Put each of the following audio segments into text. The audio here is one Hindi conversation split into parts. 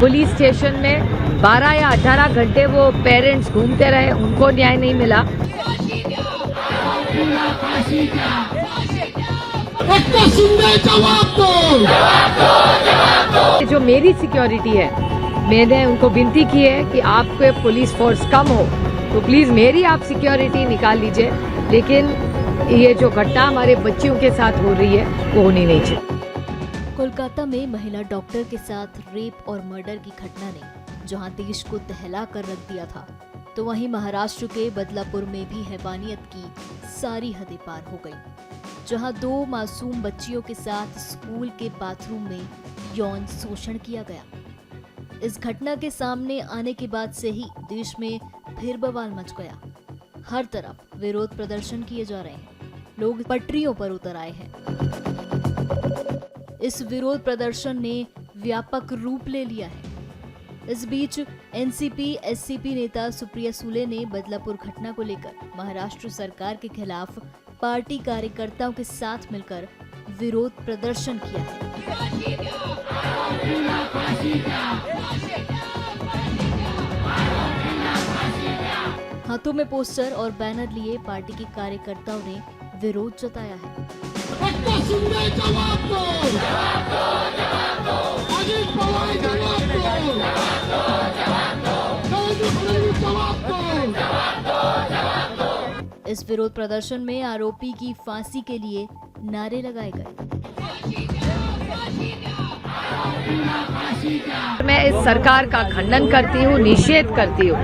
पुलिस स्टेशन में 12 या 18 घंटे वो पेरेंट्स घूमते रहे, उनको न्याय नहीं मिला। जो मेरी सिक्योरिटी है, मैंने उनको विनती की है कि आपके पुलिस फोर्स कम हो तो प्लीज मेरी आप सिक्योरिटी निकाल लीजिए, लेकिन ये जो घटना हमारे बच्चियों के साथ हो रही है वो होनी नहीं चाहिए। कोलकाता में महिला डॉक्टर के साथ रेप और मर्डर की घटना ने जहां देश को दहला कर रख दिया था, तो वहीं महाराष्ट्र के बदलापुर में भी हैवानियत की सारी हदें पार हो गई, जहां 2 मासूम बच्चियों के साथ स्कूल के बाथरूम में यौन शोषण किया गया। इस घटना के सामने आने के बाद से ही देश में फिर बवाल मच गया। हर तरफ विरोध प्रदर्शन किए जा रहे हैं, लोग पटरियों पर उतर आए हैं। इस विरोध प्रदर्शन ने व्यापक रूप ले लिया है। इस बीच एनसीपी एससीपी नेता सुप्रिया सुले ने बदलापुर घटना को लेकर महाराष्ट्र सरकार के खिलाफ पार्टी कार्यकर्ताओं के साथ मिलकर विरोध प्रदर्शन किया है। हाथों में पोस्टर और बैनर लिए पार्टी के कार्यकर्ताओं ने विरोध जताया है। इस विरोध प्रदर्शन में आरोपी की फांसी के लिए नारे लगाए गए। मैं इस सरकार का खंडन करती हूँ, निषेध करती हूँ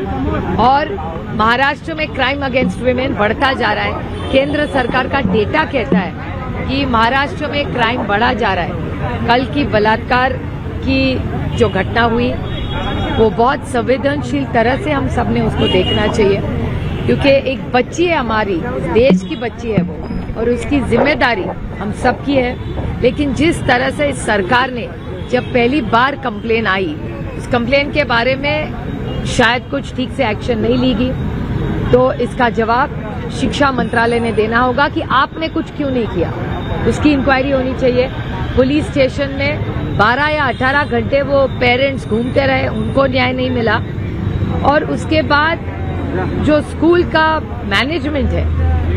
और महाराष्ट्र में क्राइम अगेंस्ट वुमेन बढ़ता जा रहा है। केंद्र सरकार का डेटा कहता है कि महाराष्ट्र में क्राइम बढ़ा जा रहा है। कल की बलात्कार की जो घटना हुई वो बहुत संवेदनशील तरह से हम सब ने उसको देखना चाहिए, क्योंकि एक बच्ची है, हमारी देश की बच्ची है वो, और उसकी जिम्मेदारी हम सबकी है। लेकिन जिस तरह से इस सरकार ने जब पहली बार कंप्लेन आई, उस कंप्लेन के बारे में शायद कुछ ठीक से एक्शन नहीं ली गई, तो इसका जवाब शिक्षा मंत्रालय ने देना होगा कि आपने कुछ क्यों नहीं किया। उसकी इंक्वायरी होनी चाहिए। पुलिस स्टेशन में 12 या 18 घंटे वो पेरेंट्स घूमते रहे, उनको न्याय नहीं मिला, और उसके बाद जो स्कूल का मैनेजमेंट है,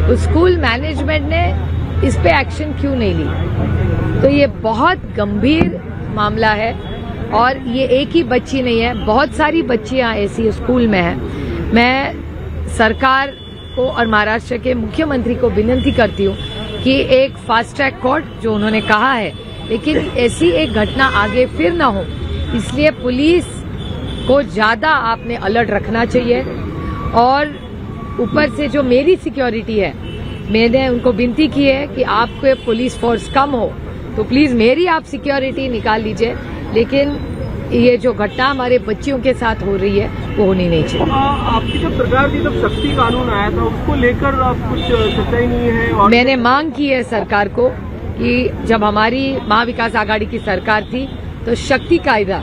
उस स्कूल मैनेजमेंट ने इस पे एक्शन क्यों नहीं ली। तो ये बहुत गंभीर मामला है और ये एक ही बच्ची नहीं है, बहुत सारी बच्चियां ऐसी स्कूल में हैं। मैं सरकार को और महाराष्ट्र के मुख्यमंत्री को विनती करती हूँ कि एक फास्ट ट्रैक कोर्ट जो उन्होंने कहा है, लेकिन ऐसी एक घटना आगे फिर ना हो, इसलिए पुलिस को ज्यादा आपने अलर्ट रखना चाहिए। और ऊपर से जो मेरी सिक्योरिटी है, मैंने उनको विनती की है कि आपके पुलिस फोर्स कम हो तो प्लीज मेरी आप सिक्योरिटी निकाल लीजिए, लेकिन ये जो घटना हमारे बच्चियों के साथ हो रही है वो होनी नहीं चाहिए। आपकी जब सरकार थी तब सख्ती कानून आया था, उसको लेकर कुछ सच्चाई नहीं है। और मैंने मांग की है सरकार को कि जब हमारी महाविकास आघाड़ी की सरकार थी तो शक्ति कायदा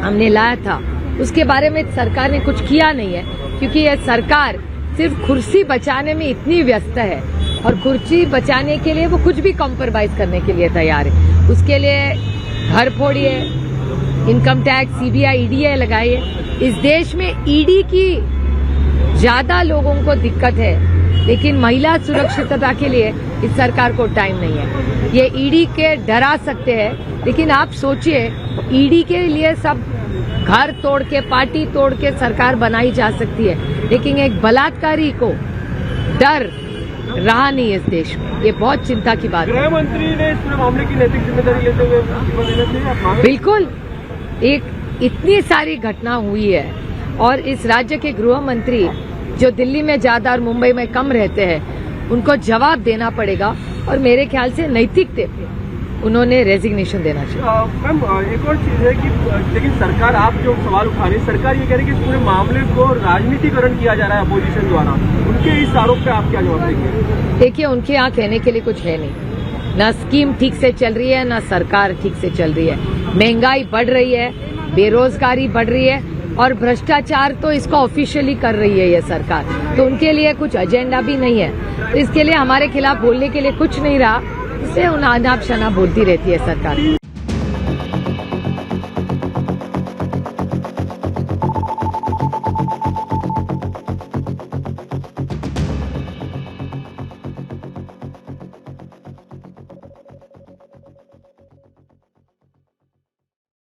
हमने लाया था, उसके बारे में सरकार ने कुछ किया नहीं है, क्योंकि यह सरकार सिर्फ कुर्सी बचाने में इतनी व्यस्त है और कुर्सी बचाने के लिए वो कुछ भी कॉम्प्रोमाइज करने के लिए तैयार है। उसके लिए घर फोड़िए, इनकम टैक्स, सीबीआई, ईडी लगाइए। इस देश में ईडी की ज्यादा लोगों को दिक्कत है, लेकिन महिला सुरक्षितता के लिए इस सरकार को टाइम नहीं है। ये ईडी के डरा सकते हैं, लेकिन आप सोचिए ईडी के लिए सब घर तोड़ के, पार्टी तोड़ के सरकार बनाई जा सकती है, लेकिन एक बलात्कारी को डर रहा नहीं इस देश में। ये बहुत चिंता की बात है। गृह मंत्री ने इस पूरे मामले की नैतिक जिम्मेदारी लेते हुए बिल्कुल, एक इतनी सारी घटना हुई है और इस राज्य के गृह मंत्री जो दिल्ली में ज्यादा और मुंबई में कम रहते हैं, उनको जवाब देना पड़ेगा और मेरे ख्याल से नैतिक थे उन्होंने रेजिग्नेशन देना चाहिए। मैम, एक और चीज है कि लेकिन सरकार, आप जो सवाल उठा रही है, सरकार ये कह रही है कि इस पूरे मामले को राजनीतिकरण किया जा रहा है अपोजिशन द्वारा। उनके इस आरोप पे आप क्या जवाब देंगे? देखिए, उनके यहाँ कहने के लिए कुछ है नहीं, ना स्कीम ठीक से चल रही है, ना सरकार ठीक से चल रही है। महंगाई बढ़ रही है, बेरोजगारी बढ़ रही है और भ्रष्टाचार तो इसको ऑफिशियली कर रही है ये सरकार, तो उनके लिए कुछ एजेंडा भी नहीं है। तो इसके लिए हमारे खिलाफ बोलने के लिए कुछ नहीं रहा, इससे अनाप शनाप बोलती रहती है सरकार।